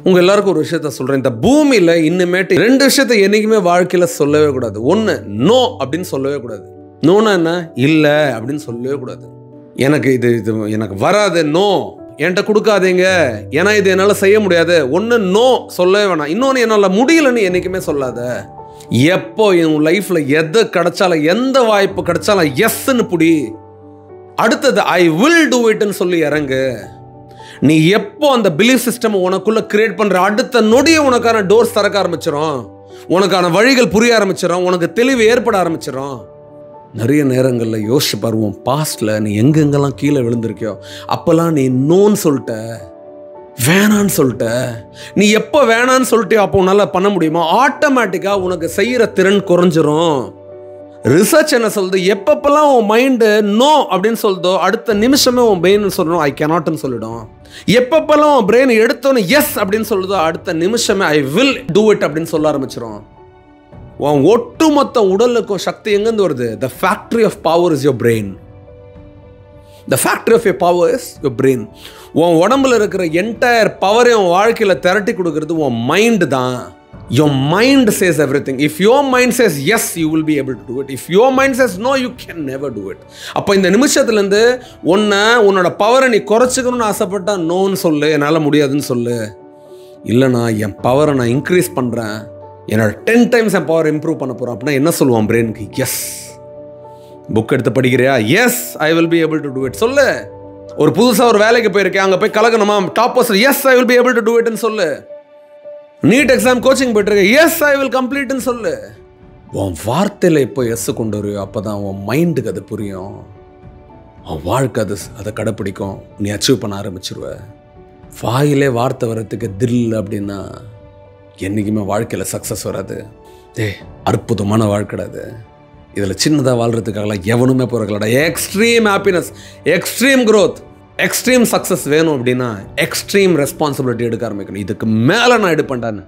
உங்கள் எல்லாருக்கும் ஒரு விஷயத்த சொல்கிறேன். இந்த பூமியில் இன்னுமேட்டு 2 விஷயத்த என்றைக்குமே வாழ்க்கையில் சொல்லவே கூடாது. ஒன்று, நோ அப்படின்னு சொல்லவே கூடாது. நோனா என்ன? இல்லை அப்படின்னு சொல்லவே கூடாது. எனக்கு இது எனக்கு வராது, நோ என்கிட்ட கொடுக்காதீங்க, ஏன்னா இது என்னால் செய்ய முடியாது. ஒன்று நோ சொல்லவே வேணாம். இன்னொன்று, என்னால் முடியலன்னு என்றைக்குமே சொல்லாத. எப்போ என் லைஃப்பில் எது கிடைச்சாலும், எந்த வாய்ப்பு கிடைச்சாலும் எஸ்ன்னு புடி. அடுத்தது ஐ வில் டூ இட்னு சொல்லி இறங்கு. நீ எப்போ அந்த பிலீஃப் சிஸ்டம் உனக்குள்ள கிரியேட் பண்ற, அடுத்த நொடியை உனக்கான டோர்ஸ் திறக்க ஆரம்பிச்சிடும், உனக்கான வழிகள் புரிய ஆரம்பிச்சிடும், உனக்கு தெளிவு ஏற்பட ஆரம்பிச்சிடும். நிறைய நேரங்களில் யோசிச்சு பாருவோம், பாஸ்ட்ல நீ எங்கெங்கெல்லாம் கீழே விழுந்திருக்கியோ அப்பெல்லாம் நீ நோன்னு சொல்லிட்ட, வேணான்னு சொல்லிட்ட. நீ எப்போ வேணான்னு சொல்லிட்டியோ அப்போ உன்னால பண்ண முடியுமா? ஆட்டோமேட்டிக்காக உனக்கு செய்கிற திறன் குறைஞ்சிரும். ரிசர்ச் என்ன சொல்லுது? எப்பப்பெல்லாம் உன் மைண்டு நோ அப்படின்னு சொல்லுதோ அடுத்த நிமிஷமே உன் பிரெயின் சொல்லணும் ஐ கேனாட்னு சொல்லிடும். எப்பப்பெல்லாம் உன் பிரெயின் எடுத்தோன்னு எஸ் அப்படின்னு சொல்லுதோ அடுத்த நிமிஷமே ஐ வில் டூ இட் அப்படின்னு சொல்ல ஆரம்பிச்சிடும். உன் ஒட்டுமொத்த உடலுக்கும் சக்தி எங்கேருந்து வருது? The factory of power is your brain. The factory of your power is your brain. உன் உடம்புல இருக்கிற என்டையர் பவரை உன் வாழ்க்கையில் திரட்டி கொடுக்கறது உன் மைண்டு தான். Your mind says everything. If your mind says yes, you will be able to do it. If your mind says no, you can never do it. அப்போ இந்த நிமிஷத்துலேருந்து உன்னோட பவரை நீ குறைச்சிக்கணும்னு ஆசைப்பட்டா நோன்னு சொல்லு, என்னால் முடியாதுன்னு சொல்லு. இல்லைனா என் பவரை நான் இன்க்ரீஸ் பண்ணுறேன், என்னோட 10 times என் பவர் இம்ப்ரூவ் பண்ண போகிறேன் அப்படின்னா என்ன சொல்லுவான் பிரெயினுக்கு? எஸ். புக் எடுத்து படிக்கிறியா? Yes, I will be able to do it சொல்லு. ஒரு புதுசாக ஒரு வேலைக்கு போயிருக்கேன், அங்கே போய் கலக்கணுமா, top person, yes I will be able to do இட்னு சொல்லு. நீட் எக்ஸாம் கோச்சிங் போயிட்டு எஸ் ஐ வில் கம்ப்ளீட்னு சொல்லு. உன் வார்த்தையில் எப்போ எஸ் கொண்டு வரையோ அப்போ தான் உன் மைண்டுக்கு அது புரியும், உன் வாழ்க்கை அதை கடைப்பிடிக்கும், நீ அச்சீவ் பண்ண ஆரம்பிச்சிருவ. வாயிலே வார்த்தை வர்றதுக்கு தில் அப்படின்னா என்றைக்குமே வாழ்க்கையில் சக்ஸஸ் வராது. அற்புதமான வாழ்க்கை அது. இதில் சின்னதாக வாழ்கிறதுக்காகலாம் எவனுமே போகிறக்கலடா. Extreme happiness, extreme growth, extreme success வேணும் அப்படின்னா எக்ஸ்ட்ரீம் ரெஸ்பான்சிபிலிட்டி எடுக்க ஆரம்பிக்கணும். இதுக்கு மேலே நான் எடுப்பேன்டான்னு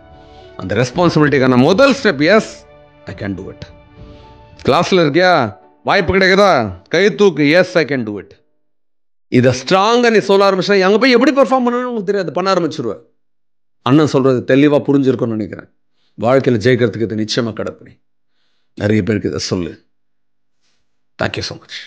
அந்த ரெஸ்பான்சிபிலிட்டிக்கான முதல் step yes I can do it. கிளாஸில் இருக்கியா, வாய்ப்பு கிடைக்குதா, கை தூக்கு, yes I can do it. இதை ஸ்ட்ராங்காக நீ சொல்ல ஆரம்பிச்சா அங்கே போய் எப்படி பெர்ஃபார்ம் பண்ணணும்னு உங்களுக்கு தெரியாது, பண்ண ஆரம்பிச்சிருவேன். அண்ணன் சொல்கிறது தெளிவாக புரிஞ்சிருக்கும்னு நினைக்கிறேன். வாழ்க்கையில் ஜெயிக்கிறதுக்கு இது நிச்சயமாக கிடப்பி. நிறைய பேருக்கு இதை சொல்லு. Thank you so much.